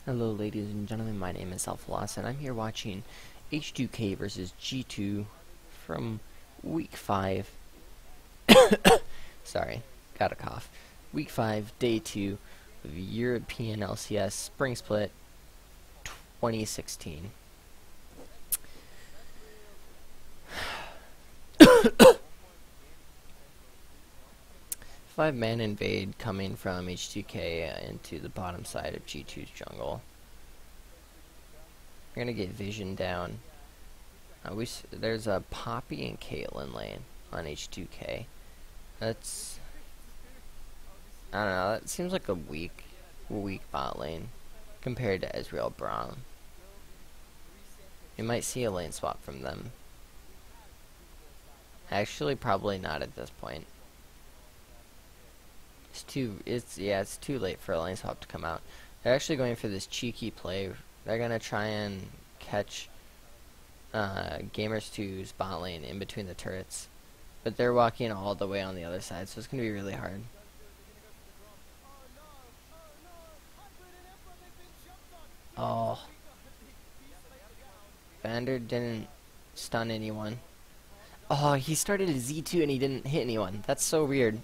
Hello ladies and gentlemen, my name is Elfalas and I'm here watching H2K versus G2 from week 5. Sorry, got a cough. Week 5, day 2 of European LCS Spring Split 2016. Five-man invade coming from H2K into the bottom side of G2's jungle. We're gonna get vision down. There's a Poppy and Caitlyn lane on H2K. That's, I don't know, that seems like a weak bot lane compared to Ezreal Braum. You might see a lane swap from them. Actually, probably not at this point. It's too late for a lane swap to come out. They're actually going for this cheeky play. They're gonna try and catch Gamers 2's bot lane in between the turrets, but they're walking all the way on the other side, so it's gonna be really hard. Oh, Vander didn't stun anyone. Oh, he started a Z2 and he didn't hit anyone. That's so weird.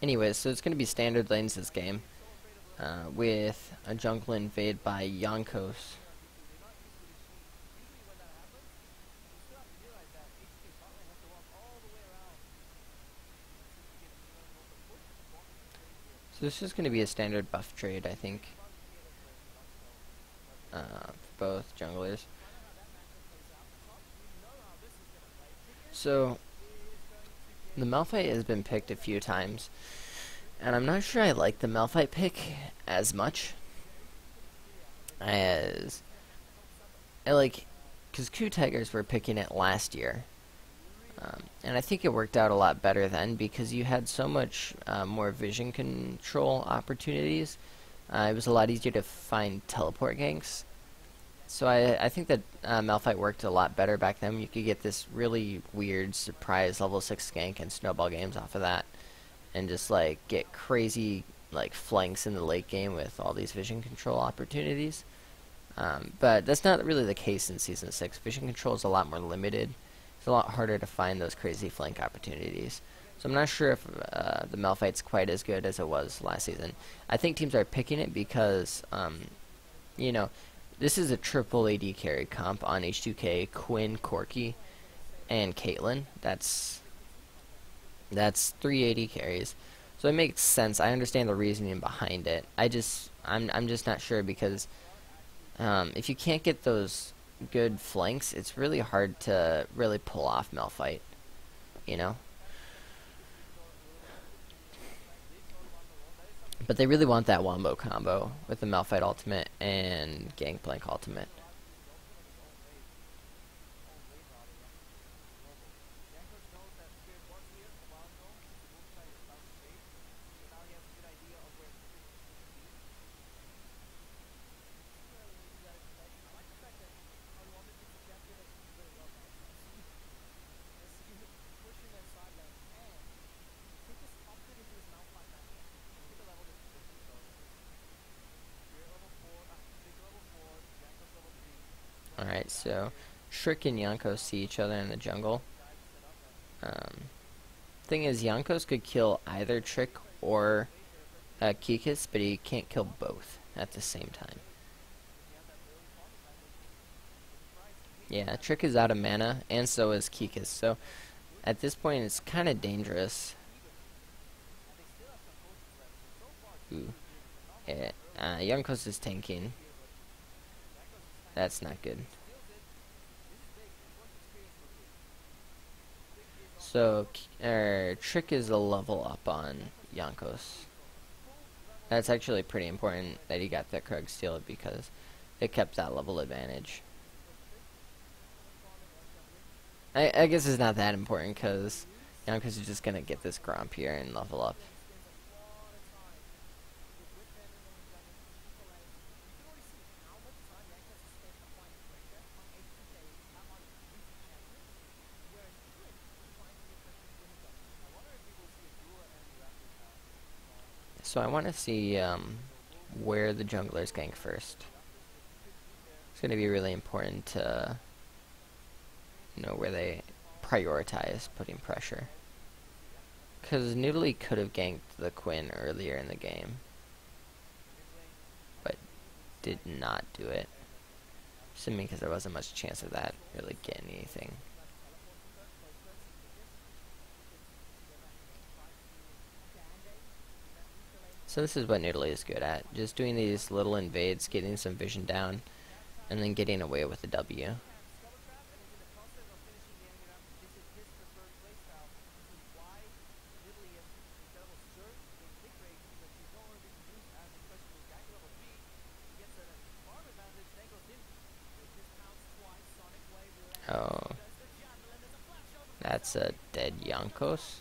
Anyways, so it's going to be standard lanes this game, with a jungle invade by Jankos. So this is going to be a standard buff trade, I think, for both junglers. So the Malphite has been picked a few times, and I'm not sure I like the Malphite pick as much as I like, because Coup Tigers were picking it last year, and I think it worked out a lot better then because you had so much more vision control opportunities. It was a lot easier to find teleport ganks. So I think that Malphite worked a lot better back then. You could get this really weird surprise level 6 gank and snowball games off of that, and just like get crazy like flanks in the late game with all these vision control opportunities. But that's not really the case in Season 6. Vision control is a lot more limited. It's a lot harder to find those crazy flank opportunities. So I'm not sure if the Malphite's quite as good as it was last season. I think teams are picking it because, you know, this is a triple AD carry comp on H2K, Quinn, Corki, and Caitlyn. That's 3 AD carries. So it makes sense. I understand the reasoning behind it. I'm just not sure because if you can't get those good flanks, it's really hard to really pull off Malphite, you know? But they really want that wombo combo with the Malphite ultimate and Gangplank ultimate. Alright, so Trick and Jankos see each other in the jungle. Thing is, Jankos could kill either Trick or Kikis, but he can't kill both at the same time. Yeah, Trick is out of mana, and so is Kikis, so at this point it's kind of dangerous. Ooh. Yeah, Jankos is tanking. That's not good. So, Trick is a level up on Jankos. That's actually pretty important that he got that Krug steal because it kept that level advantage. I guess it's not that important because Jankos is just going to get this Gromp here and level up. So I want to see where the junglers gank first. It's going to be really important to know where they prioritize putting pressure. Because Noodly could have ganked the Quinn earlier in the game, but did not do it. Assuming because there wasn't much chance of that really getting anything. So this is what Noodly is good at. Just doing these little invades, getting some vision down, and then getting away with the W. Oh. That's a dead Yankos.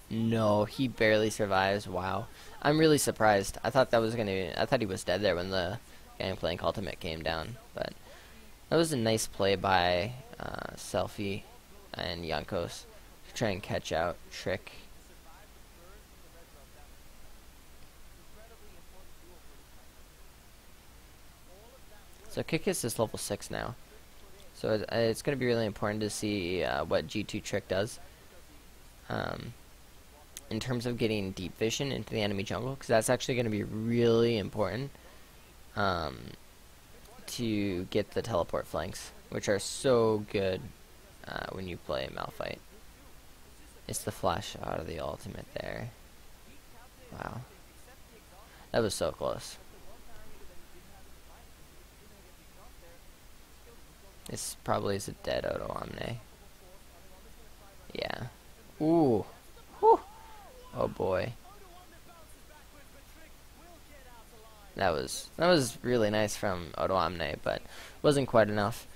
No, he barely survives. Wow. I'm really surprised. I thought I thought he was dead there when the Gangplank ultimate came down. But that was a nice play by Selfie and Yankos to try and catch out Trick. So Kikis is level 6 now. So it's going to be really important to see what G2 Trick does. In terms of getting deep vision into the enemy jungle, because that's actually going to be really important to get the teleport flanks, which are so good when you play Malphite. It's the flash out of the ultimate there. Wow. That was so close. This probably is a dead Auto Omne. Yeah. Ooh. Whew. Oh boy. That was really nice from Auto Omne, but wasn't quite enough.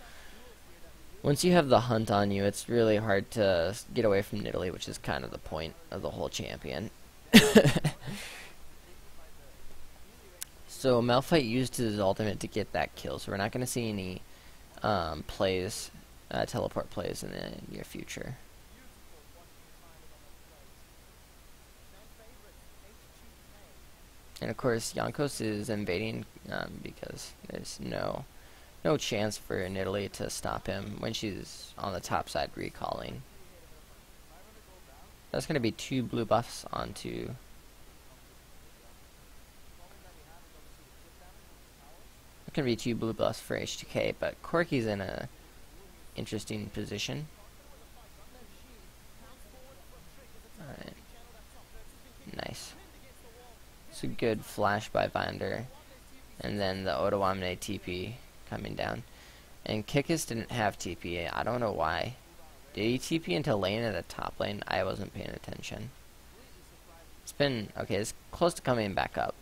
Once you have the hunt on you, it's really hard to get away from Nidalee, which is kind of the point of the whole champion. So Malphite used his ultimate to get that kill, so we're not going to see any teleport plays in the near future. And of course, Yankos is invading because there's no chance for Nidalee to stop him when she's on the top side recalling. That's going to be 2 blue buffs onto. It's going to be 2 blue buffs for H2K, but Corki's in a interesting position. Alright. Nice. It's a good flash by Binder. And then the Auto Omne TP coming down. And Kikis didn't have TP. I don't know why. Did he TP into lane at the top lane? I wasn't paying attention. It's been... okay, it's close to coming back up.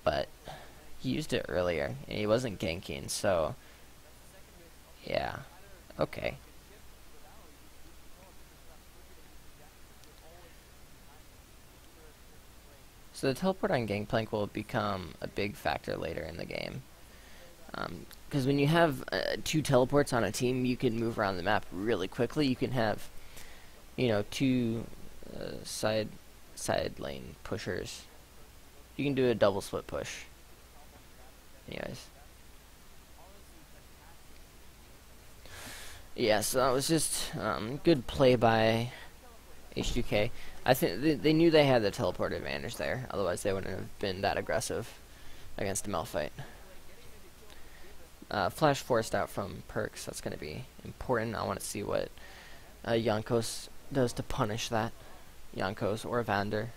But he used it earlier, and he wasn't ganking, so... yeah. Okay. So the teleport on Gangplank will become a big factor later in the game. Because when you have 2 teleports on a team, you can move around the map really quickly. You can have, 2 side lane pushers. You can do a double split push. Anyways. Yeah, so that was just good play by H2K. I think they knew they had the teleport advantage there. Otherwise, they wouldn't have been that aggressive against a Malphite. Flash forced out from perks. That's going to be important. I want to see what Yankos does to punish that. Yankos or Vander.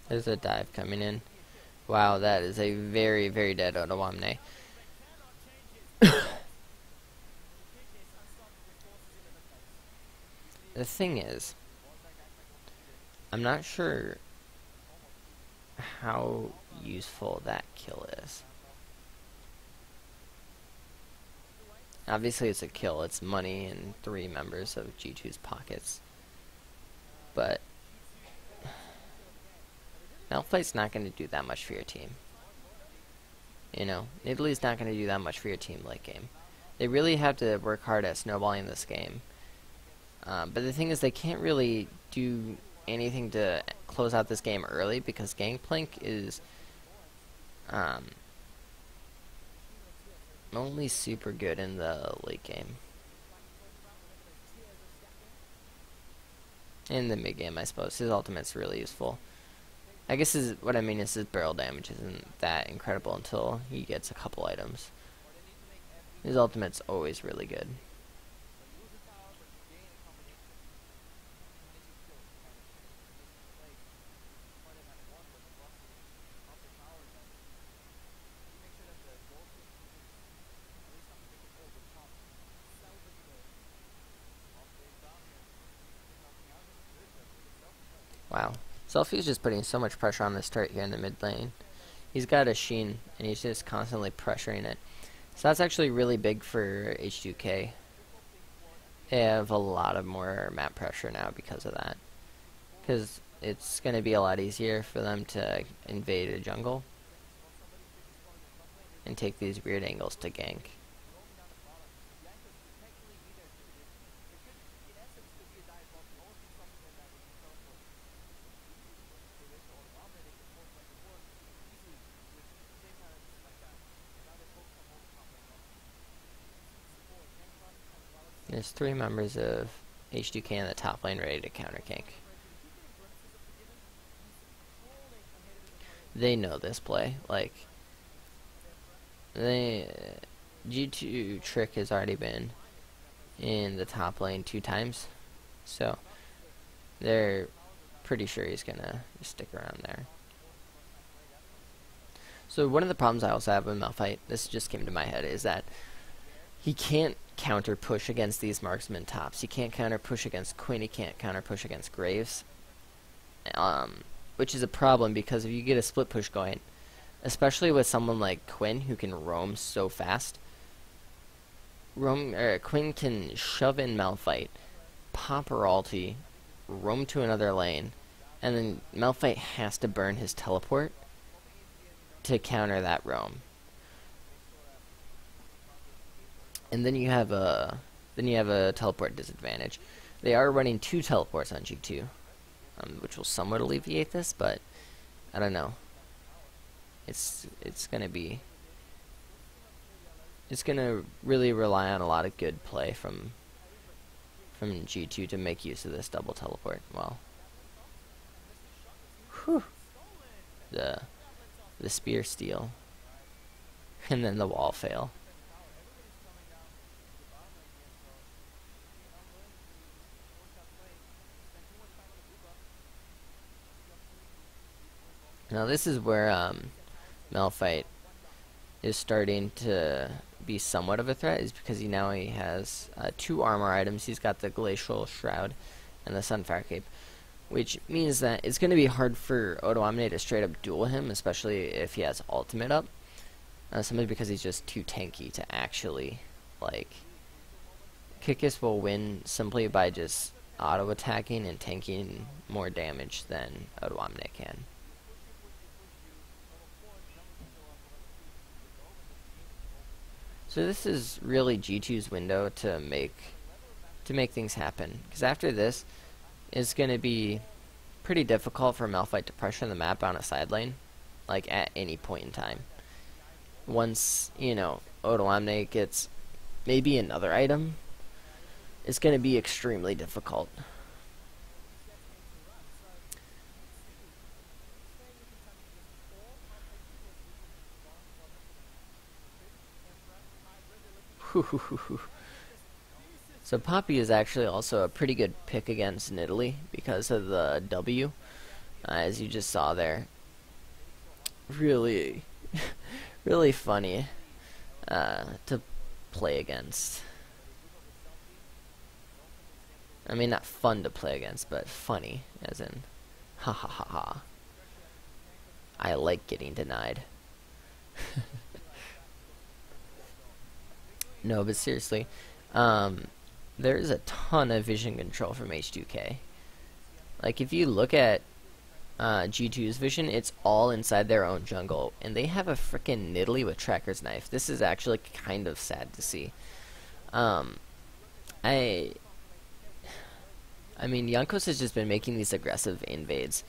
There's a dive coming in. Wow, that is a very, very dead Auto Omne. The thing is, I'm not sure how useful that kill is. Obviously it's a kill, it's money and 3 members of G2's pockets. But Malphite's not going to do that much for your team. You know, Italy's not going to do that much for your team late game. They really have to work hard at snowballing this game. But the thing is, they can't really do anything to close out this game early because Gangplank is only super good in the late game. In the mid game, I suppose. His ultimate's really useful. I guess what I mean is his barrel damage isn't that incredible until he gets a couple items. His ultimate's always really good. Wow. Selfie's just putting so much pressure on this turret here in the mid lane. He's got a Sheen, and he's just constantly pressuring it. So that's actually really big for H2K. They have a lot of more map pressure now because of that. Because it's going to be a lot easier for them to invade a jungle and take these weird angles to gank. There's 3 members of H2K in the top lane ready to counter gank. They know this play. Like, G2 Trick has already been in the top lane 2 times, so they're pretty sure he's gonna stick around there. So one of the problems I also have with Malphite, this just came to my head, is that he can't counter push against these marksman tops. He can't counter push against Quinn. He can't counter push against Graves. Which is a problem because if you get a split push going, especially with someone like Quinn who can roam so fast, Quinn can shove in Malphite, pop her ulti, roam to another lane, and then Malphite has to burn his teleport to counter that roam. And then you have a teleport disadvantage. They are running 2 teleports on G2, which will somewhat alleviate this, but I don't know. It's gonna really rely on a lot of good play from G2 to make use of this double teleport. Well, whew, the spear steal, and then the wall fail. Now this is where Malphite is starting to be somewhat of a threat, is because he has 2 armor items. He's got the Glacial Shroud and the Sunfire Cape, which means that it's going to be hard for Odoamne to straight up duel him, especially if he has ultimate up. Simply because he's just too tanky to actually, like, Kikis will win simply by just auto attacking and tanking more damage than Odoamne can. So this is really G2's window to make things happen, because after this, it's going to be pretty difficult for Malphite to pressure the map on a side lane, like at any point in time. Once, you know, Odoamne gets maybe another item, it's going to be extremely difficult. So Poppy is actually also a pretty good pick against Italy because of the W, as you just saw there. Really, really funny to play against. I mean, not fun to play against, but funny, as in, ha ha ha ha. I like getting denied. No, but seriously, um, there's a ton of vision control from H2K. Like if you look at G2's vision, it's all inside their own jungle, and they have a freaking Nidalee with Tracker's Knife. This is actually kind of sad to see. Um, I, I mean, Jankos has just been making these aggressive invades,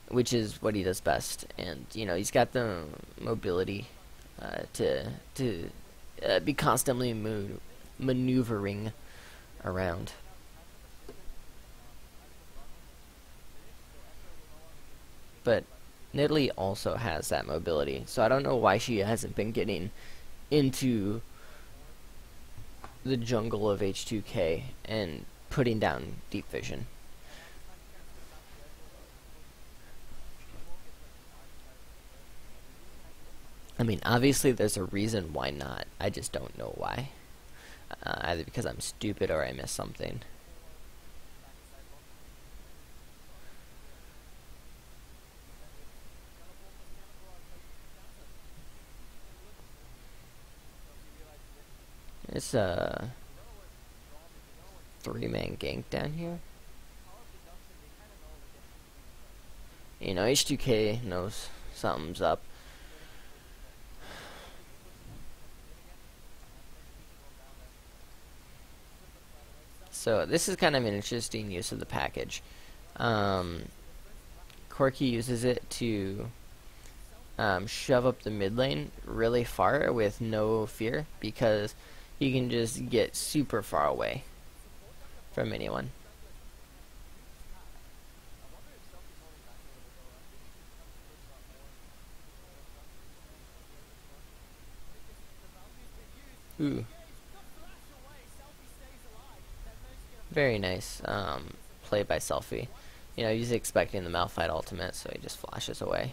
which is what he does best, and you know he's got the mobility to be constantly maneuvering around. But Nidalee also has that mobility, so I don't know why she hasn't been getting into the jungle of H2K and putting down deep vision. I mean, obviously there's a reason why not. I just don't know why. Either because I'm stupid or I missed something. It's a three-man gank down here. You know, H2K knows something's up. So this is kind of an interesting use of the package. Corki uses it to shove up the mid lane really far with no fear because he can just get super far away from anyone. Ooh. Very nice play by Selfie. You know, he's expecting the Malphite ultimate, so he just flashes away.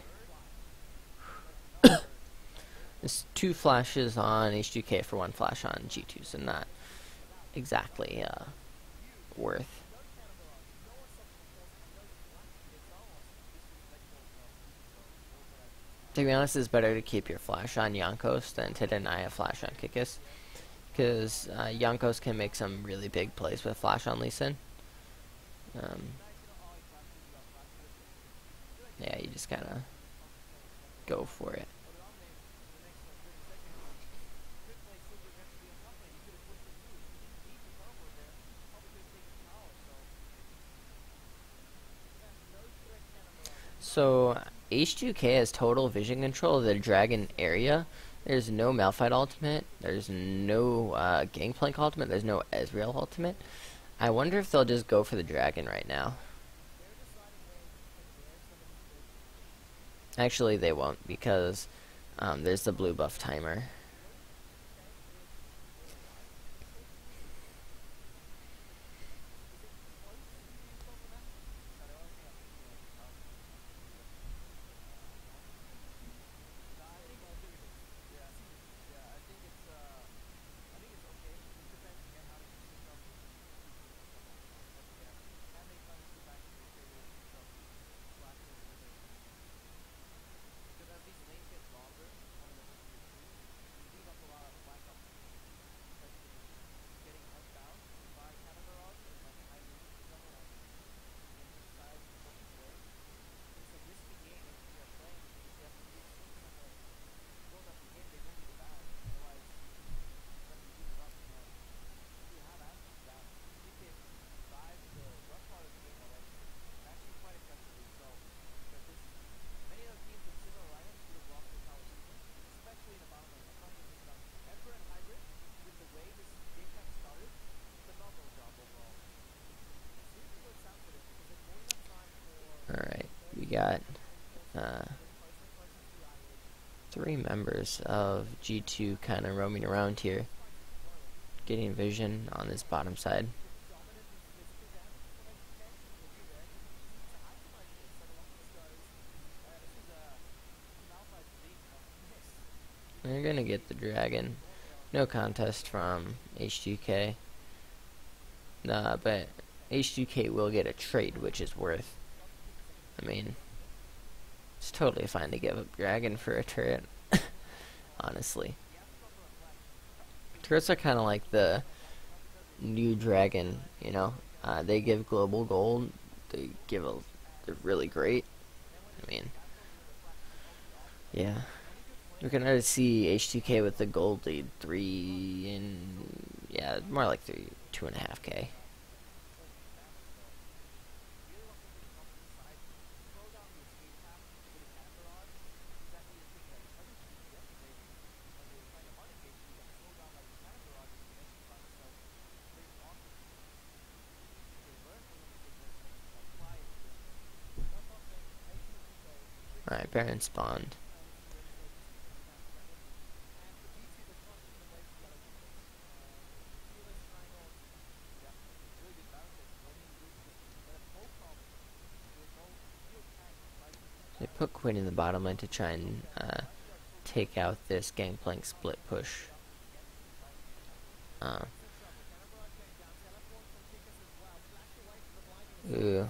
There's two flashes on H2K for one flash on G2, so not exactly worth. To be honest, it's better to keep your flash on Jankos than to deny a flash on Kikis, because Jankos can make some really big plays with flash on Lee Sin. Yeah, you just gotta go for it. So H2K has total vision control of the dragon area. There's no Malphite ultimate. There's no Gangplank ultimate. There's no Ezreal ultimate. I wonder if they'll just go for the dragon right now. Actually, they won't because there's the blue buff timer. Alright, we got three members of G2 kind of roaming around here, getting vision on this bottom side. They're gonna get the dragon. No contest from H2K. Nah, but H2K will get a trade, which is worth. I mean, it's totally fine to give up dragon for a turret. Honestly. Turrets are kind of like the new dragon, you know. They give global gold. They're really great. I mean, yeah. We're gonna see H2K with the gold lead 3 and yeah, more like 2.5K. Alright, Baron spawned. They put Quinn in the bottom lane to try and take out this Gangplank split push. Ooh.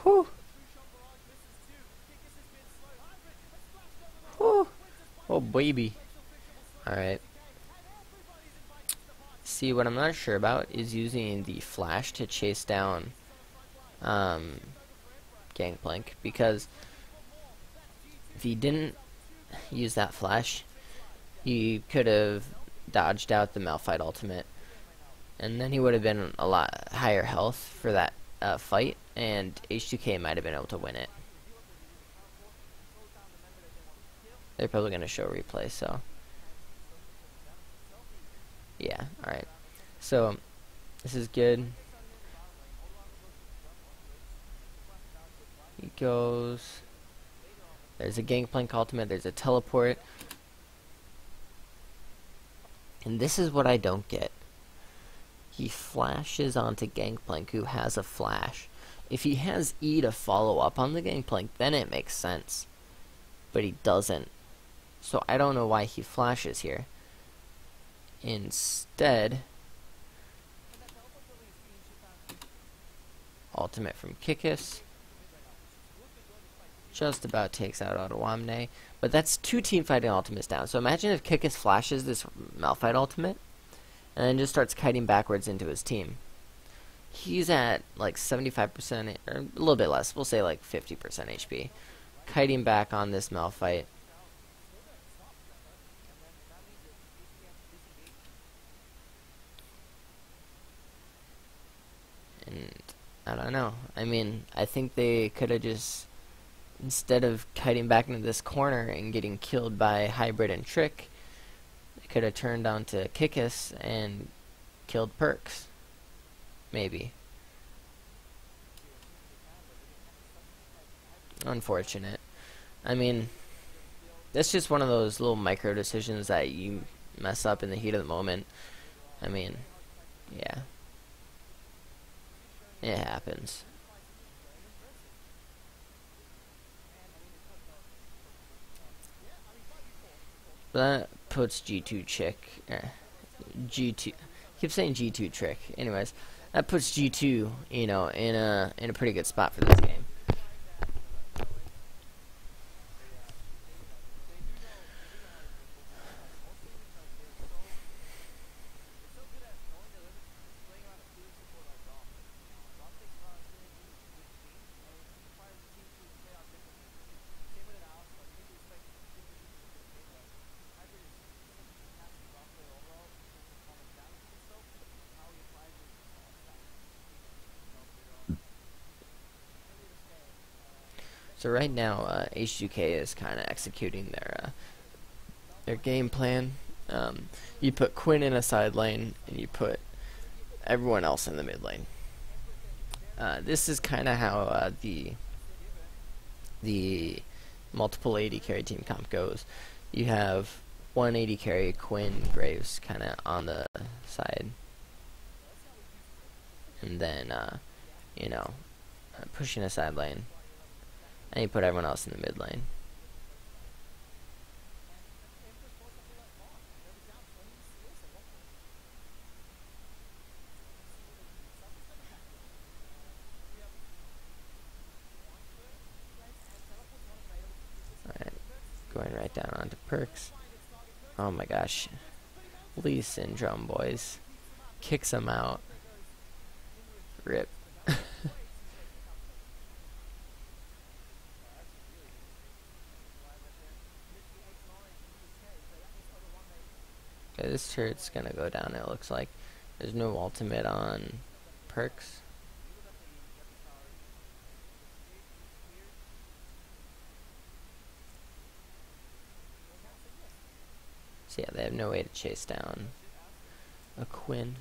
Whew. Whew. Oh baby. Alright. See, what I'm not sure about is using the flash to chase down Gangplank, because if he didn't use that flash, he could have dodged out the Malphite ultimate, and then he would have been a lot higher health for that fight, and H2K might have been able to win it. They're probably going to show replay, so yeah, alright. So, this is good. He goes. There's a Gangplank ultimate, there's a teleport. And this is what I don't get. He flashes onto Gangplank, who has a flash. If he has E to follow up on the Gangplank, then it makes sense. But he doesn't. So I don't know why he flashes here. Instead, ultimate from Kikis. Just about takes out Ottawamne. But that's 2 teamfighting ultimates down. So imagine if Kikis flashes this Malphite ultimate and then just starts kiting backwards into his team. He's at like 75%, or a little bit less. We'll say like 50% HP. Kiting back on this Malphite. And I don't know. I mean, I think they could have just, instead of kiting back into this corner and getting killed by Hybrid and Trick, they could have turned on to Kikis and killed Perks. Maybe. Unfortunate. I mean, that's just one of those little micro decisions that you mess up in the heat of the moment. I mean, yeah. It happens. But that puts G2 Chick. G2. I keep saying G2 Trick. Anyways, that puts G2, you know, in a pretty good spot for this game. So right now, H2K is kind of executing their game plan. You put Quinn in a side lane, and you put everyone else in the mid lane. This is kind of how the multiple 80 carry team comp goes. You have 180 carry Quinn Graves kind of on the side, and then you know, pushing a side lane. And you put everyone else in the mid lane. Alright, right down onto Perks. Oh my gosh. Lee Syndrome, boys. Kicks him out. Rip. Okay, this turret's gonna go down, it looks like. There's no ultimate on Perks. So yeah, they have no way to chase down a Quinn.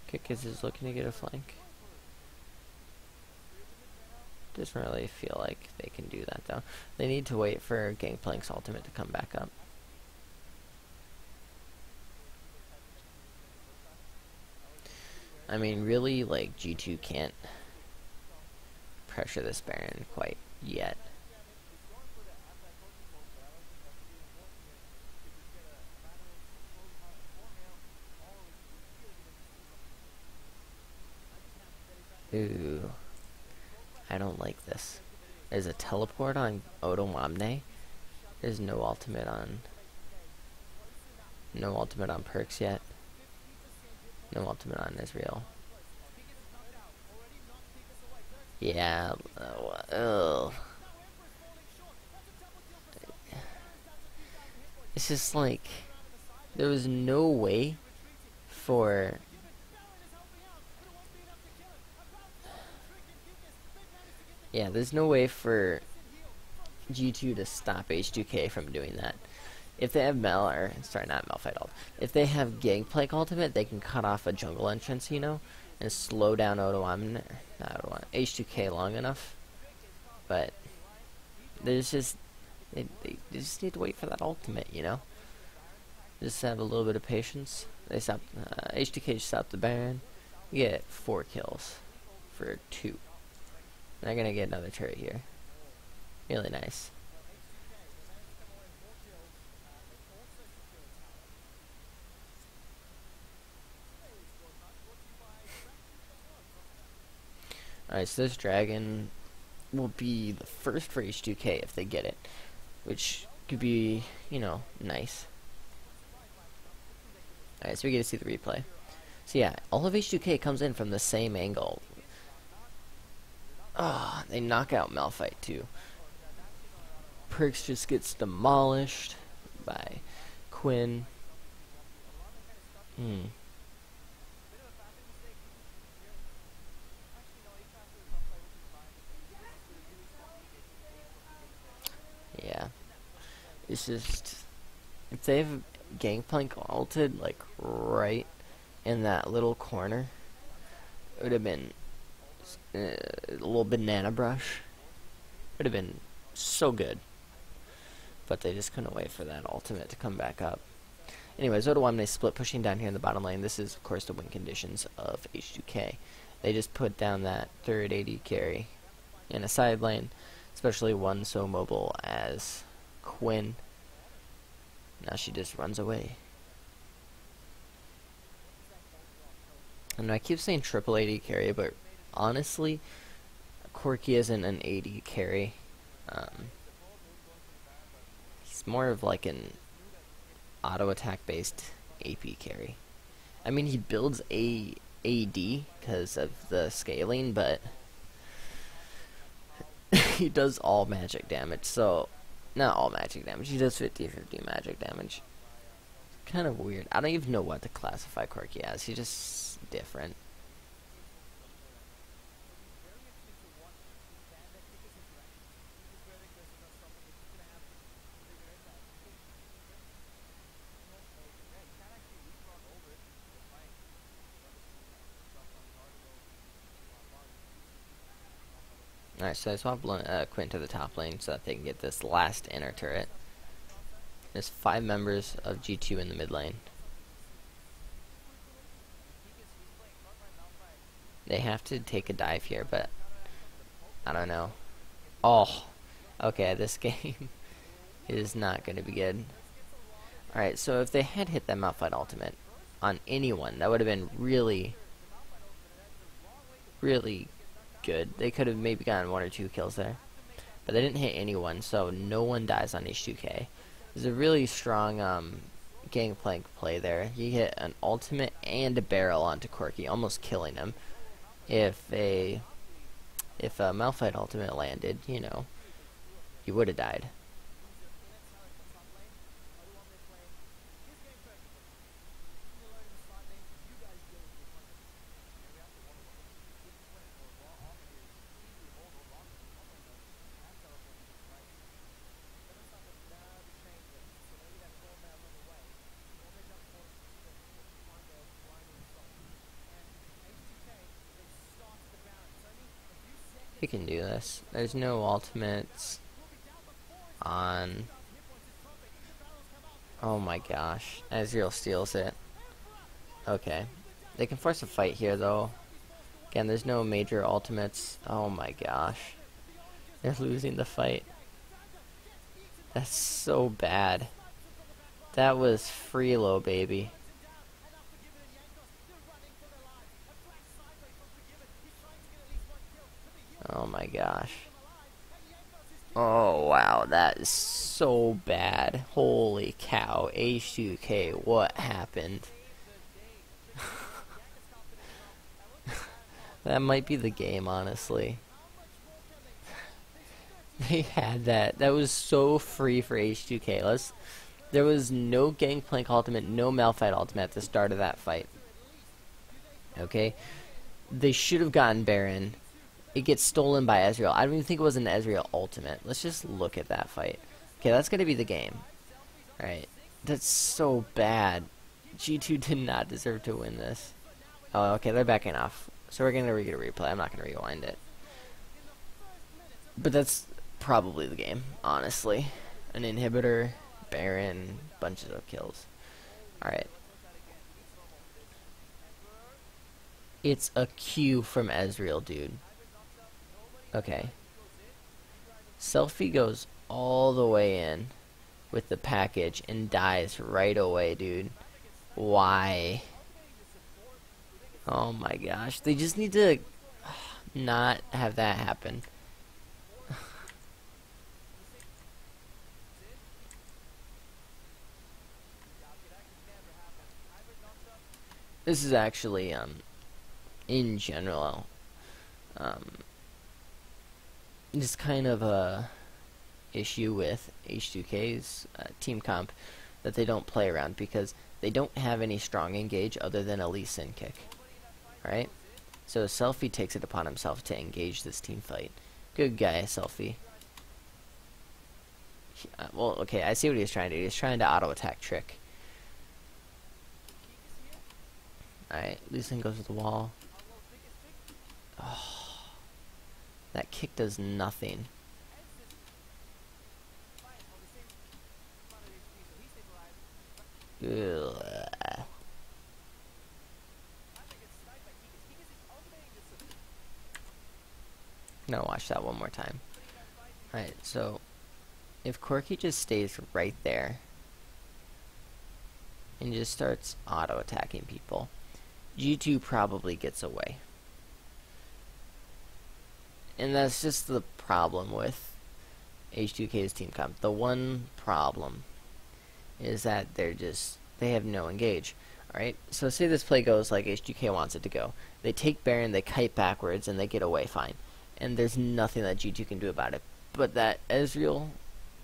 Kickers is looking to get a flank. Doesn't really feel like they can do that though. They need to wait for Gangplank's ultimate to come back up. I mean, really, like, G2 can't pressure this Baron quite yet. Ooh. I don't like this. There's a teleport on Odomamne. There's no ultimate on... No ultimate on Perks yet. No ultimate on Israel. Yeah. It's just like... There was no way for... Yeah, there's no way for G2 to stop H2K from doing that. If they have sorry, not Malphite ult. If they have Gangplank ultimate, they can cut off a jungle entrance, you know, and slow down H2K long enough. But there's just they just need to wait for that ultimate, you know. Just have a little bit of patience. They stop H2K stopped the Baron. We get 4 kills for 2. They're gonna get another turret here. Really nice. Alright, so this dragon will be the first for H2K if they get it. Which could be, you know, nice. Alright, so we get to see the replay. So yeah, all of H2K comes in from the same angle. Ah, they knock out Malphite too. Perks just gets demolished by Quinn. Yeah. It's just... If they have Gangplank ulted, like, right in that little corner, it would have been a little banana brush. Would have been so good. But they just couldn't wait for that ultimate to come back up. Anyways, Odomamne split pushing down here in the bottom lane. This is, of course, the win conditions of H2K. They just put down that third AD carry in a side lane, especially one so mobile as Quinn. Now she just runs away. And I keep saying triple AD carry, but honestly, Corki isn't an AD carry. He's more of like an auto attack based AP carry. I mean, he builds AD because of the scaling, but he does all magic damage. So, not all magic damage. He does 50-50 magic damage. Kind of weird. I don't even know what to classify Corki as. He's just different. Alright, so I swap Quinn to the top lane so that they can get this last inner turret. There's 5 members of G2 in the mid lane. They have to take a dive here, but I don't know. Oh, okay, this game is not going to be good. Alright, so if they had hit that Malphite ultimate on anyone, that would have been really, really good. They could have maybe gotten 1 or 2 kills there. But they didn't hit anyone, so no one dies on H2K. There's a really strong gangplank play there. He hit an ultimate and a barrel onto Corki, almost killing him. If a Malphite ultimate landed, you know, he would have died. We can do this. There's no ultimates on... Oh my gosh. Ezreal steals it. Okay. They can force a fight here, though. Again, there's no major ultimates. Oh my gosh. They're losing the fight. That's so bad. That was Freelo, baby. Oh my gosh. Oh wow, that is so bad. Holy cow. H2K, what happened? That might be the game, honestly. They had that. That was so free for H2K. There was no Gangplank ultimate, no Malphite ultimate at the start of that fight. Okay? They should have gotten Baron. It gets stolen by Ezreal. I don't even think it was an Ezreal ultimate. Let's just look at that fight. Okay, that's going to be the game. Alright. That's so bad. G2 did not deserve to win this. Oh, okay, they're backing off. So we're going to get a replay. I'm not going to rewind it. But that's probably the game, honestly. An inhibitor, Baron, bunches of kills. Alright. It's a Q from Ezreal, dude. Okay. Selfie goes all the way in with the package and dies right away, dude. Why? Oh my gosh. They just need to not have that happen. This is actually, in general, just kind of a issue with H2K's team comp that they don't play around because they don't have any strong engage other than a Lee Sin kick. Right? So Selfie takes it upon himself to engage this team fight. Good guy, Selfie. Well, okay, I see what he's trying to do. He's trying to auto-attack Trick. Alright, Lee Sin goes to the wall. Oh, that kick does nothing. Ugh. I'm gonna watch that one more time. Alright, so if Corki just stays right there and just starts auto-attacking people, G2 probably gets away. And that's just the problem with H2K's team comp. The one problem is that they have no engage. Alright, so say this play goes like H2K wants it to go. They take Baron, they kite backwards, and they get away fine. And there's nothing that G2 can do about it. But that Ezreal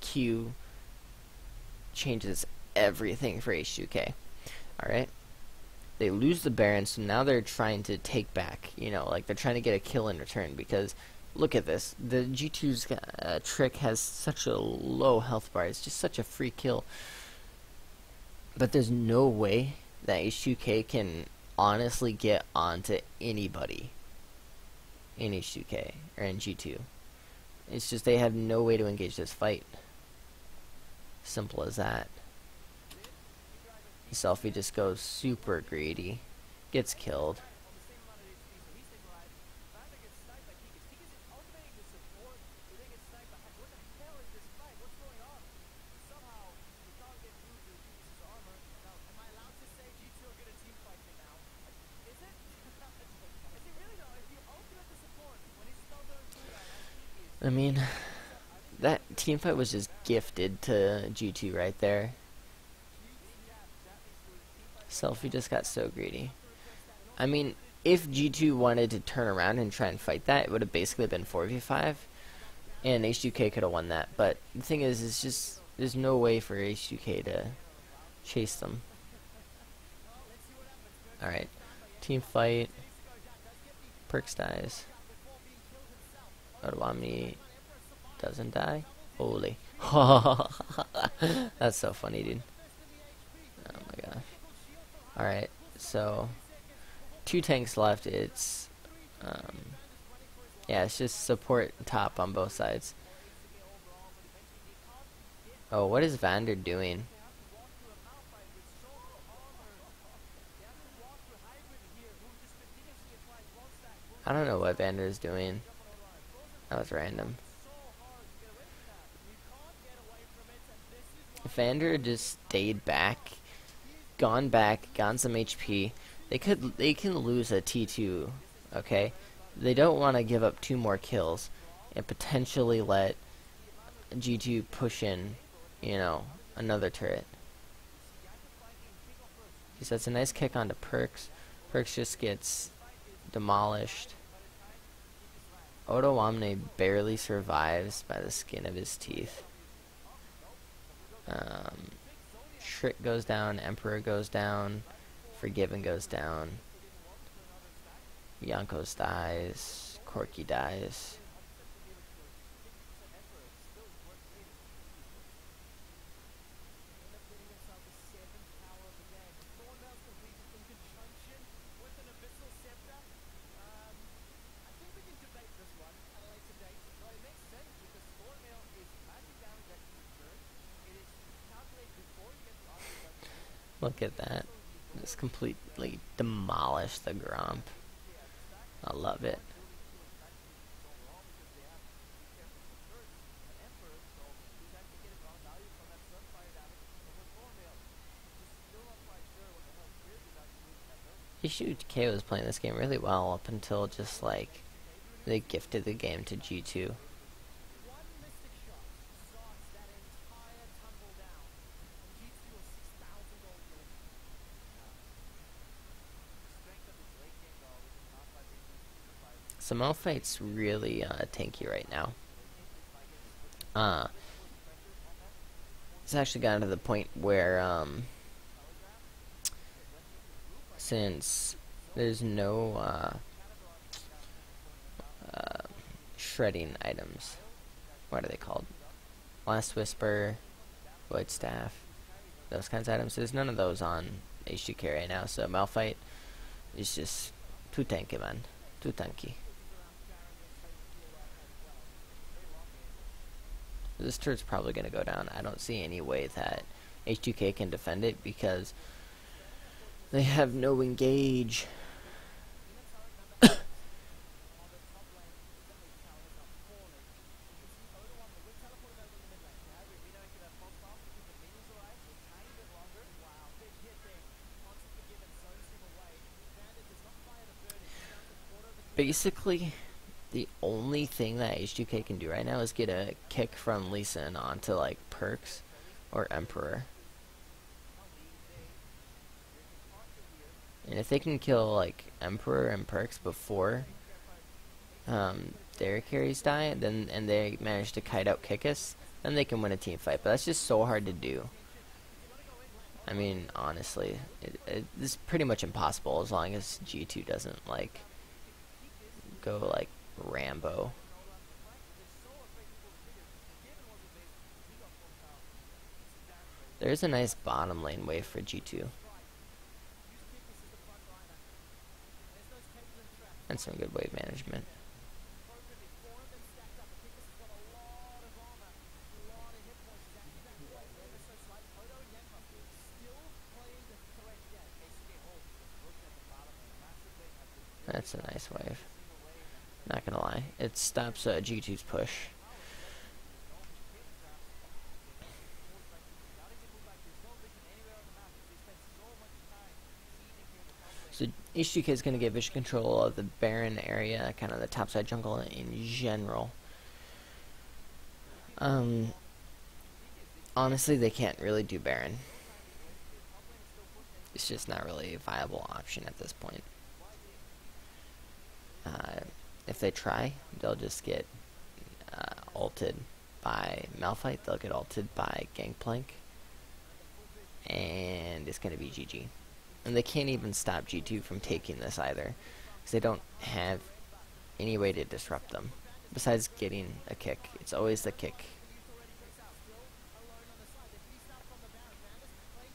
Q changes everything for H2K. Alright? They lose the Baron, so now they're trying to take back. You know, like they're trying to get a kill in return because look at this. The G2's Trick has such a low health bar. It's just such a free kill. But there's no way that H2K can honestly get onto anybody in H2K or in G2. It's just they have no way to engage this fight. Simple as that. Selfie just goes super greedy. Gets killed. I mean, that team fight was just gifted to G2 right there. Selfie just got so greedy. I mean, if G2 wanted to turn around and try and fight that, it would have basically been 4v5, and H2K could have won that. But the thing is, it's just, there's no way for H2K to chase them. Alright, team fight. Perks dies. Otawamni doesn't die. Holy. That's so funny, dude. Oh my gosh. Alright, so 2 tanks left. It's yeah, it's just support top on both sides. Oh, what is Vander doing? I don't know what Vander is doing. That was random. If Vander just stayed back, gone some HP, they can lose a T2, okay? They don't want to give up 2 more kills and potentially let G2 push in, you know, another turret. He sets a nice kick onto Perks. Perks just gets demolished. Otawamne barely survives by the skin of his teeth. Trick goes down, Emperor goes down, Forgiven goes down, Yankos dies, Corky dies. Look at that. Just completely demolished the Gromp. I love it. H2K was playing this game really well up until just like they gifted the game to G2. So Malphite's really tanky right now. It's actually gotten to the point where since there's no shredding items, what are they called? Last Whisper, Void Staff, those kinds of items. There's none of those on H2K right now, so Malphite is just too tanky, man. Too tanky. This turret's probably going to go down. I don't see any way that H2K can defend it because they have no engage. Basically, the only thing that H2K can do right now is get a kick from Lee Sin onto like Perks or Emperor. And if they can kill like Emperor and Perks before their carries die, then and they manage to kite out Kikis, then they can win a team fight. But that's just so hard to do. I mean, honestly, this is pretty much impossible as long as G2 doesn't like go like Rambo. There's a nice bottom lane wave for G2. And some good wave management. That's a nice wave. Not gonna lie, it stops G2's push. So H2K is gonna get vision control of the Baron area, kind of the topside jungle in general. Um, honestly, they can't really do Baron. It's just not really a viable option at this point. Uh, if they try, they'll just get ulted by Malphite. They'll get ulted by Gangplank. And it's going to be GG. And they can't even stop G2 from taking this either. Because they don't have any way to disrupt them. Besides getting a kick. It's always the kick.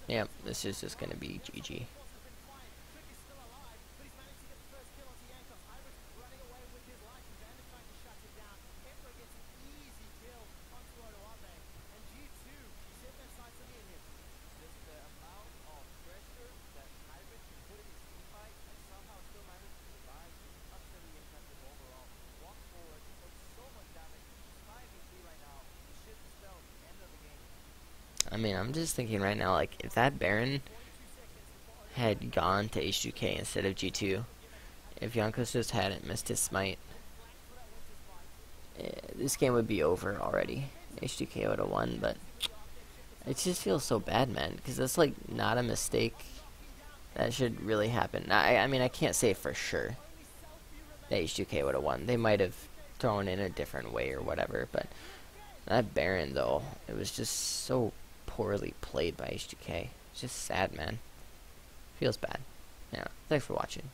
Yep, this is just going to be GG. I mean, I'm just thinking right now, like, if that Baron had gone to H2K instead of G2, if Jankos just hadn't missed his smite, this game would be over already. H2K would have won, but it just feels so bad, man, because that's, like, not a mistake that should really happen. I mean, I can't say for sure that H2K would have won. They might have thrown in a different way or whatever, but that Baron, though, it was just so poorly played by H2K. It's just sad, man. Feels bad. Yeah, thanks for watching.